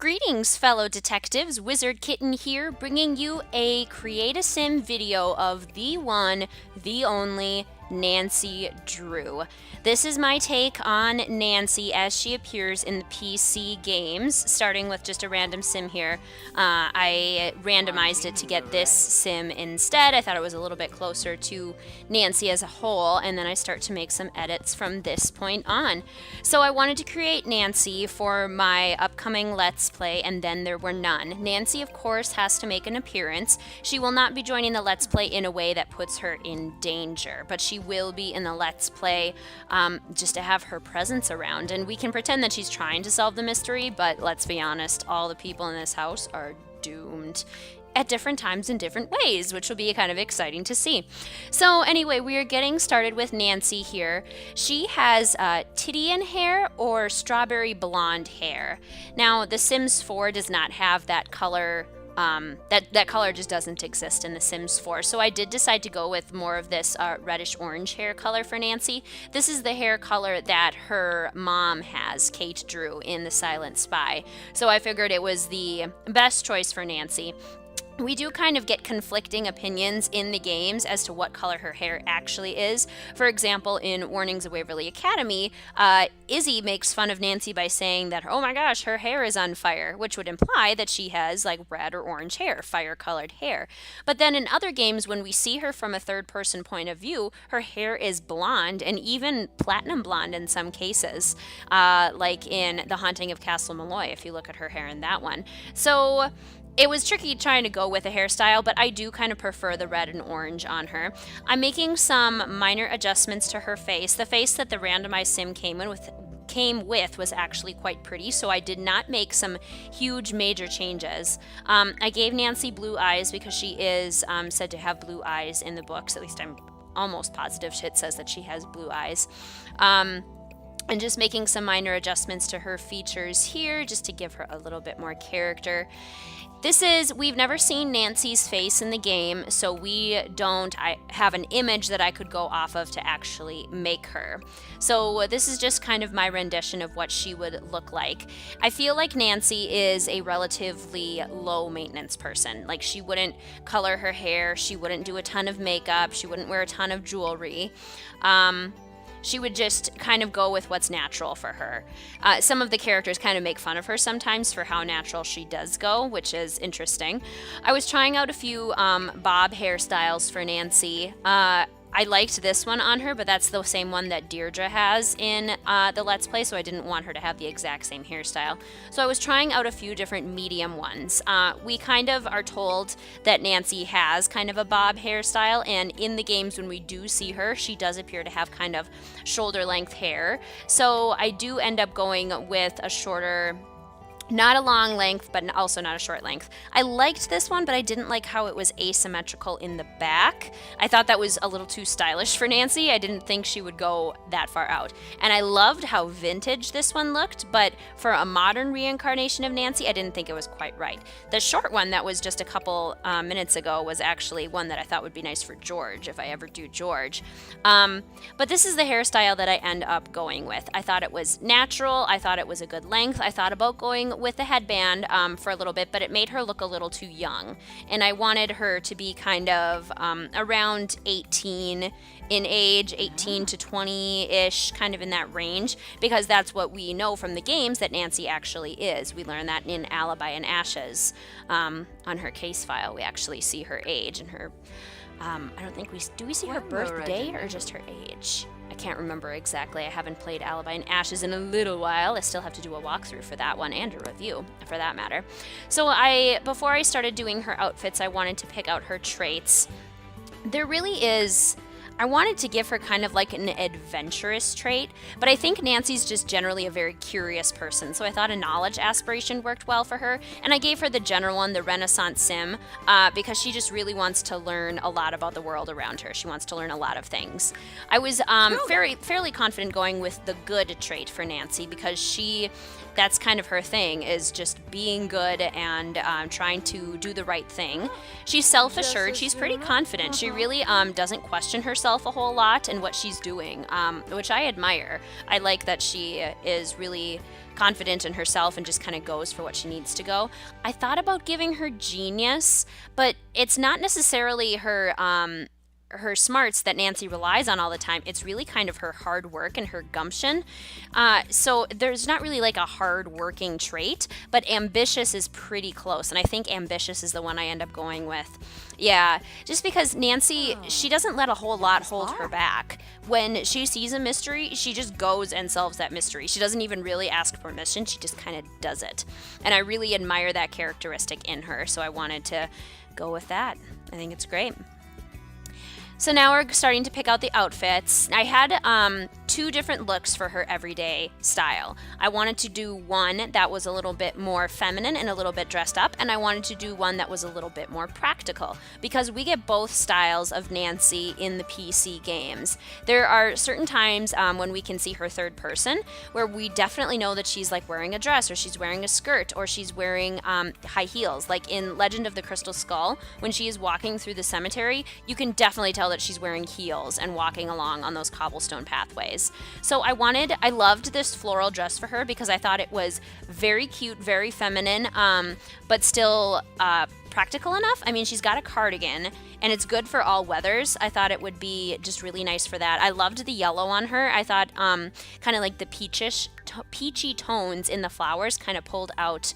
Greetings, fellow detectives. Wizard Kitten here, bringing you a Create a Sim video of the one, the only Nancy Drew. This is my take on Nancy as she appears in the PC games, starting with just a random sim here. I randomized it to get this sim instead. I thought it was a little bit closer to Nancy as a whole, and then I start to make some edits from this point on. So I wanted to create Nancy for my upcoming Let's Play, and then there were none. Nancy, of course, has to make an appearance. She will not be joining the Let's Play in a way that puts her in danger, but she will be in the Let's Play just to have her presence around. And we can pretend that she's trying to solve the mystery, but let's be honest, all the people in this house are doomed at different times in different ways, which will be kind of exciting to see. So anyway, we are getting started with Nancy here. She has Titian hair or strawberry blonde hair. Now, The Sims 4 does not have that color. That color just doesn't exist in The Sims 4. So I did decide to go with more of this reddish orange hair color for Nancy. This is the hair color that her mom has, Kate Drew, in The Silent Spy. So I figured it was the best choice for Nancy. We do kind of get conflicting opinions in the games as to what color her hair actually is. For example, in Warnings of Waverly Academy, Izzy makes fun of Nancy by saying that, oh my gosh, her hair is on fire, which would imply that she has like red or orange hair, fire-colored hair. But then in other games, when we see her from a third-person point of view, her hair is blonde and even platinum blonde in some cases, like in The Haunting of Castle Malloy, if you look at her hair in that one. So it was tricky trying to go with a hairstyle, but I do kind of prefer the red and orange on her. I'm making some minor adjustments to her face. The face that the randomized sim came with was actually quite pretty, so I did not make some huge major changes. I gave Nancy blue eyes because she is said to have blue eyes in the books. At least I'm almost positive it says that she has blue eyes. And just making some minor adjustments to her features here just to give her a little bit more character. We've never seen Nancy's face in the game, so I have an image that I could go off of to actually make her. So this is just kind of my rendition of what she would look like. I feel like Nancy is a relatively low maintenance person. Like, she wouldn't color her hair, she wouldn't do a ton of makeup, she wouldn't wear a ton of jewelry. She would just kind of go with what's natural for her. Some of the characters kind of make fun of her sometimes for how natural she does go, which is interesting. I was trying out a few bob hairstyles for Nancy. I liked this one on her, but that's the same one that Deirdre has in the Let's Play, so I didn't want her to have the exact same hairstyle. So I was trying out a few different medium ones. We kind of are told that Nancy has kind of a bob hairstyle, and in the games when we do see her, she does appear to have kind of shoulder-length hair. So I do end up going with a shorter, not a long length, but also not a short length. I liked this one, but I didn't like how it was asymmetrical in the back. I thought that was a little too stylish for Nancy. I didn't think she would go that far out. And I loved how vintage this one looked, but for a modern reincarnation of Nancy, I didn't think it was quite right. The short one that was just a couple minutes ago was actually one that I thought would be nice for George, if I ever do George. But this is the hairstyle that I end up going with. I thought it was natural. I thought it was a good length. I thought about going with the headband for a little bit, but it made her look a little too young. And I wanted her to be kind of around 18 in age, 18 to 20-ish, kind of in that range, because that's what we know from the games that Nancy actually is. We learn that in Alibi and Ashes. On her case file, we actually see her age and her, I don't think do we see her birthday or just her age? I can't remember exactly. I haven't played Alibi and Ashes in a little while. I still have to do a walkthrough for that one and a review, for that matter. So before I started doing her outfits, I wanted to pick out her traits. There really is, I wanted to give her kind of like an adventurous trait, but I think Nancy's just generally a very curious person, so I thought a knowledge aspiration worked well for her, and I gave her the general one, the Renaissance Sim, because she just really wants to learn a lot about the world around her. She wants to learn a lot of things. I was fairly confident going with the good trait for Nancy, because that's kind of her thing, is just being good and trying to do the right thing. She's self-assured. She's pretty confident. She really doesn't question herself herself a whole lot and what she's doing, which I admire. I like that she is really confident in herself and just kind of goes for what she needs to go. I thought about giving her genius, but it's not necessarily her smarts that Nancy relies on all the time. It's really kind of her hard work and her gumption. So there's not really like a hard working trait, but ambitious is pretty close. And I think ambitious is the one I end up going with. Yeah, just because Nancy, she doesn't let a whole lot hold her back. When she sees a mystery, she just goes and solves that mystery. She doesn't even really ask permission. She just kind of does it. And I really admire that characteristic in her. So I wanted to go with that. I think it's great. So now we're starting to pick out the outfits. I had 2 different looks for her everyday style. I wanted to do one that was a little bit more feminine and a little bit dressed up, and I wanted to do one that was a little bit more practical, because we get both styles of Nancy in the PC games. There are certain times when we can see her third person where we definitely know that she's like wearing a dress, or she's wearing a skirt, or she's wearing high heels. Like in Legend of the Crystal Skull, when she is walking through the cemetery, you can definitely tell that she's wearing heels and walking along on those cobblestone pathways. So I loved this floral dress for her because I thought it was very cute, very feminine, but still practical enough. I mean, she's got a cardigan and it's good for all weathers. I thought it would be just really nice for that. I loved the yellow on her. I thought kind of like the peachy tones in the flowers kind of pulled out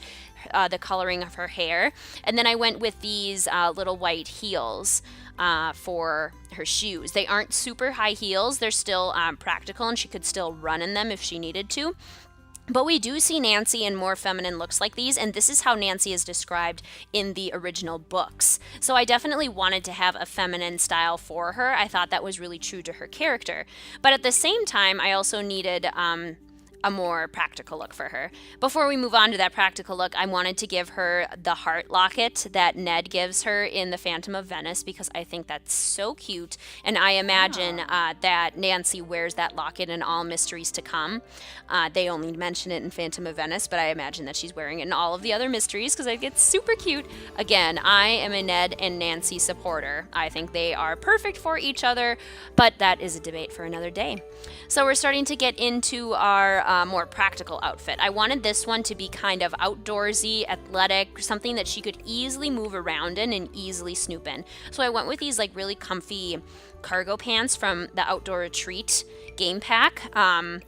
the coloring of her hair. And then I went with these little white heels for her shoes. They aren't super high heels. They're still practical, and she could still run in them if she needed to. But we do see Nancy in more feminine looks like these, and this is how Nancy is described in the original books. So I definitely wanted to have a feminine style for her. I thought that was really true to her character. But at the same time, I also needed a more practical look for her. Before we move on to that practical look, I wanted to give her the heart locket that Ned gives her in The Phantom of Venice, because I think that's so cute, and I imagine that Nancy wears that locket in all Mysteries to Come. They only mention it in Phantom of Venice, but I imagine that she's wearing it in all of the other mysteries because I think it's super cute. Again, I am a Ned and Nancy supporter. I think they are perfect for each other, but that is a debate for another day. So we're starting to get into our more practical outfit. I wanted this one to be kind of outdoorsy, athletic, something that she could easily move around in and easily snoop in. So I went with these like really comfy cargo pants from the Outdoor Retreat game pack, and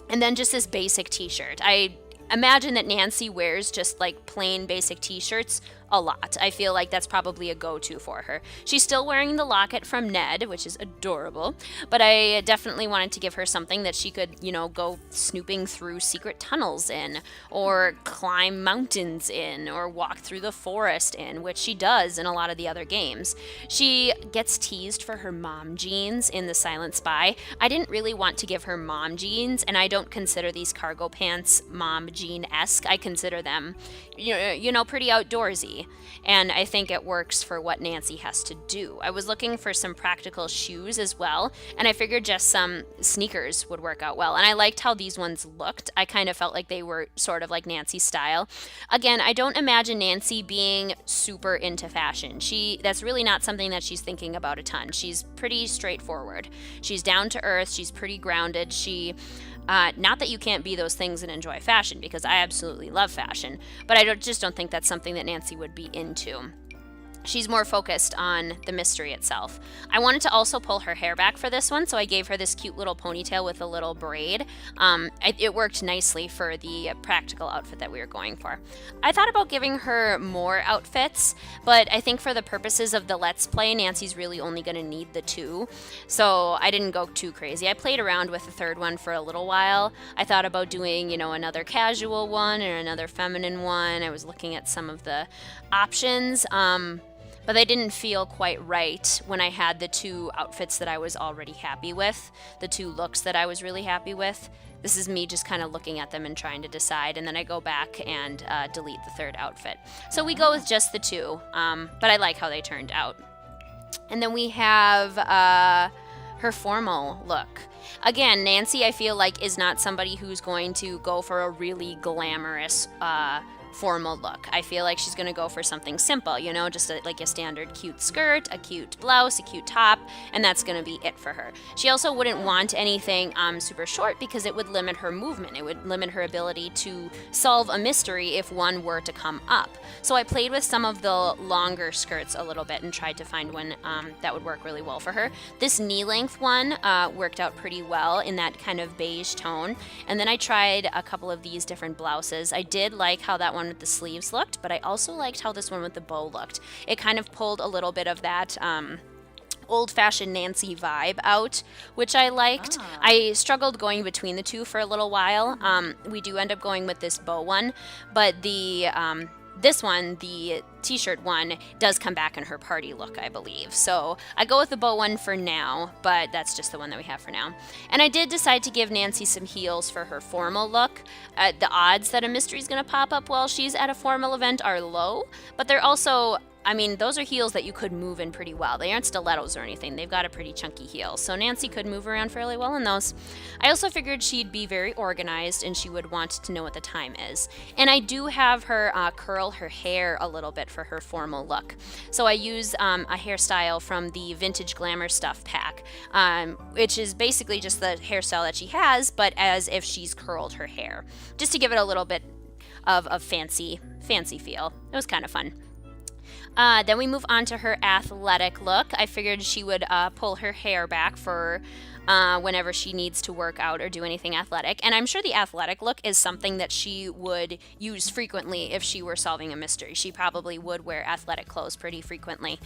then just this basic t-shirt. I imagine that Nancy wears just like plain basic t-shirts a lot. I feel like that's probably a go-to for her. She's still wearing the locket from Ned, which is adorable, but I definitely wanted to give her something that she could, go snooping through secret tunnels in, or climb mountains in, or walk through the forest in, which she does in a lot of the other games. She gets teased for her mom jeans in The Silent Spy. I didn't really want to give her mom jeans, and I don't consider these cargo pants mom jean-esque. I consider them, pretty outdoorsy. And I think it works for what Nancy has to do. I was looking for some practical shoes as well, and I figured just some sneakers would work out well. And I liked how these ones looked. I kind of felt like they were sort of like Nancy's style. Again, I don't imagine Nancy being super into fashion. That's really not something that she's thinking about a ton. She's pretty straightforward. She's down to earth. She's pretty grounded. Not that you can't be those things and enjoy fashion, because I absolutely love fashion, but I just don't think that's something that Nancy would be into. She's more focused on the mystery itself. I wanted to also pull her hair back for this one, so I gave her this cute little ponytail with a little braid. It worked nicely for the practical outfit that we were going for. I thought about giving her more outfits, but I think for the purposes of the Let's Play, Nancy's really only going to need the 2, so I didn't go too crazy. I played around with the third one for a little while. I thought about doing, another casual one or another feminine one. I was looking at some of the options, but they didn't feel quite right when I had the 2 outfits that I was already happy with, the 2 looks that I was really happy with. This is me just kind of looking at them and trying to decide, and then I go back and delete the third outfit. So we go with just the 2, but I like how they turned out. And then we have her formal look. Again, Nancy, I feel like, is not somebody who's going to go for a really glamorous formal look. I feel like she's gonna go for something simple, you know, just like a standard cute skirt, a cute blouse, a cute top, and that's gonna be it for her. She also wouldn't want anything super short because it would limit her movement. It would limit her ability to solve a mystery if one were to come up. So I played with some of the longer skirts a little bit and tried to find one that would work really well for her. This knee length one worked out pretty well in that kind of beige tone. And then I tried a couple of these different blouses. I did like how that one with the sleeves looked, but I also liked how this one with the bow looked. It kind of pulled a little bit of that old-fashioned Nancy vibe out, which I liked. I struggled going between the two for a little while. We do end up going with this bow one, but this one, the t-shirt one, does come back in her party look, I believe. So I go with the bow one for now, but that's just the one that we have for now. And I did decide to give Nancy some heels for her formal look. The odds that a mystery is going to pop up while she's at a formal event are low, but they're also, I mean, those are heels that you could move in pretty well. They aren't stilettos or anything. They've got a pretty chunky heel. So Nancy could move around fairly well in those. I also figured she'd be very organized and she would want to know what the time is. And I do have her curl her hair a little bit for her formal look. So I use a hairstyle from the Vintage Glamour Stuff pack, which is basically just the hairstyle that she has, but as if she's curled her hair, just to give it a little bit of a fancy feel. It was kind of fun. Then we move on to her athletic look. I figured she would pull her hair back for whenever she needs to work out or do anything athletic. And I'm sure the athletic look is something that she would use frequently if she were solving a mystery. She probably would wear athletic clothes pretty frequently.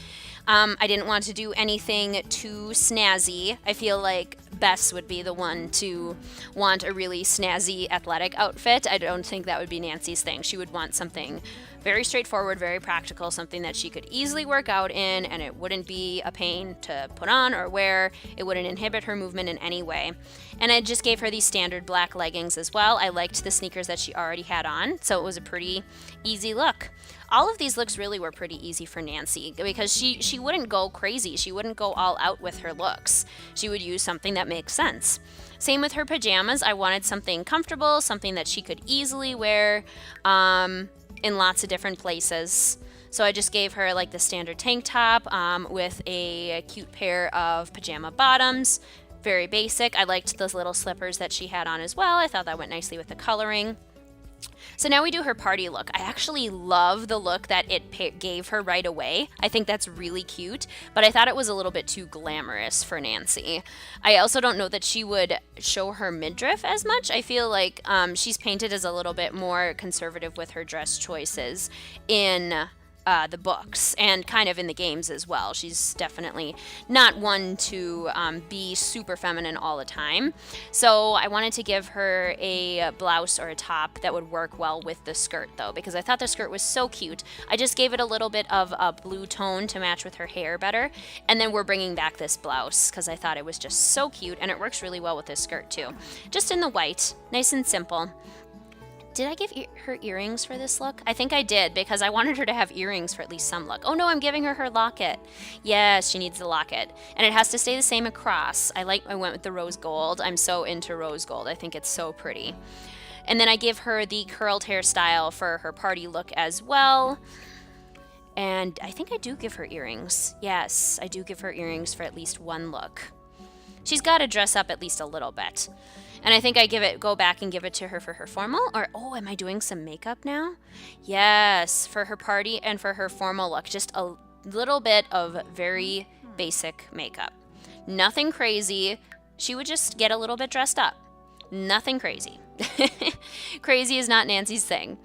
I didn't want to do anything too snazzy. I feel like Bess would be the one to want a really snazzy athletic outfit. I don't think that would be Nancy's thing. She would want something very straightforward, very practical, something that she could easily work out in, and it wouldn't be a pain to put on or wear. It wouldn't inhibit her movement in any way. And I just gave her these standard black leggings as well. I liked the sneakers that she already had on, so it was a pretty easy look. All of these looks really were pretty easy for Nancy because she wouldn't go crazy. She wouldn't go all out with her looks. She would use something that makes sense. Same with her pajamas. I wanted something comfortable, something that she could easily wear in lots of different places. So I just gave her like the standard tank top with a cute pair of pajama bottoms. Very basic. I liked those little slippers that she had on as well. I thought that went nicely with the coloring. So now we do her party look. I actually love the look that it gave her right away. I think that's really cute, but I thought it was a little bit too glamorous for Nancy. I also don't know that she would show her midriff as much. I feel like she's painted as a little bit more conservative with her dress choices in the books and kind of in the games as well. She's definitely not one to be super feminine all the time. So I wanted to give her a blouse or a top that would work well with the skirt though, because I thought the skirt was so cute. I just gave it a little bit of a blue tone to match with her hair better. And then we're bringing back this blouse because I thought it was just so cute, and it works really well with this skirt too. Just in the white, nice and simple. Did I give her earrings for this look? I think I did, because I wanted her to have earrings for at least some look. Oh no, I'm giving her locket. Yes, she needs the locket. And it has to stay the same across. I went with the rose gold. I'm so into rose gold. I think it's so pretty. And then I give her the curled hairstyle for her party look as well. And I think I do give her earrings. Yes, I do give her earrings for at least one look. She's got to dress up at least a little bit. And I think I go back and give it to her for her formal. Or, oh, am I doing some makeup now? Yes, for her party and for her formal look. Just a little bit of very basic makeup. Nothing crazy. She would just get a little bit dressed up. Nothing crazy. Crazy is not Nancy's thing.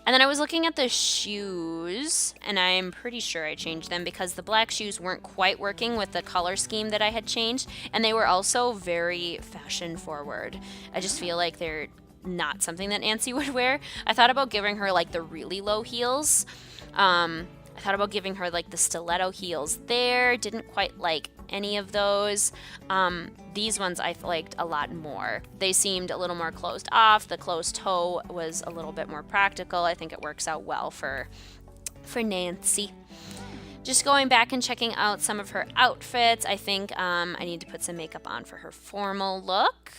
And then I was looking at the shoes, and I'm pretty sure I changed them because the black shoes weren't quite working with the color scheme that I had changed, and they were also very fashion forward. I just feel like they're not something that Nancy would wear. I thought about giving her like the really low heels. I thought about giving her like the stiletto heels there. Didn't quite like any of those. These ones I liked a lot more. They seemed a little more closed off. The closed toe was a little bit more practical. I think it works out well for Nancy. Just going back and checking out some of her outfits. I think I need to put some makeup on for her formal look.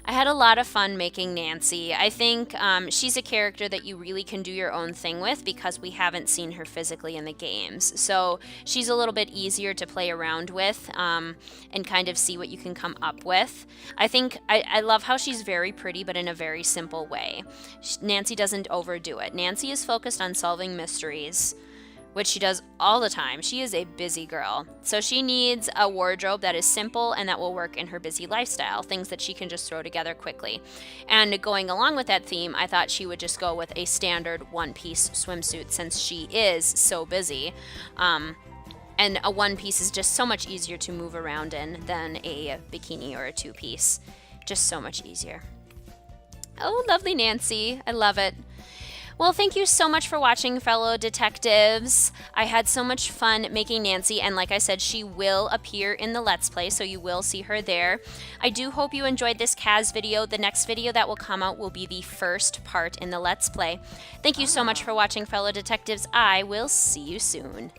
I had a lot of fun making Nancy. I think she's a character that you really can do your own thing with because we haven't seen her physically in the games. So she's a little bit easier to play around with and kind of see what you can come up with. I think I love how she's very pretty, but in a very simple way. Nancy doesn't overdo it. Nancy is focused on solving mysteries, which she does all the time. She is a busy girl. So she needs a wardrobe that is simple and that will work in her busy lifestyle, things that she can just throw together quickly. And going along with that theme, I thought she would just go with a standard one-piece swimsuit since she is so busy. And a one-piece is just so much easier to move around in than a bikini or a two-piece. Just so much easier. Oh, lovely Nancy. I love it. Well, thank you so much for watching, fellow detectives. I had so much fun making Nancy, and like I said, she will appear in the Let's Play, so you will see her there. I do hope you enjoyed this Kaz video. The next video that will come out will be the first part in the Let's Play. Thank you so much for watching, fellow detectives. I will see you soon.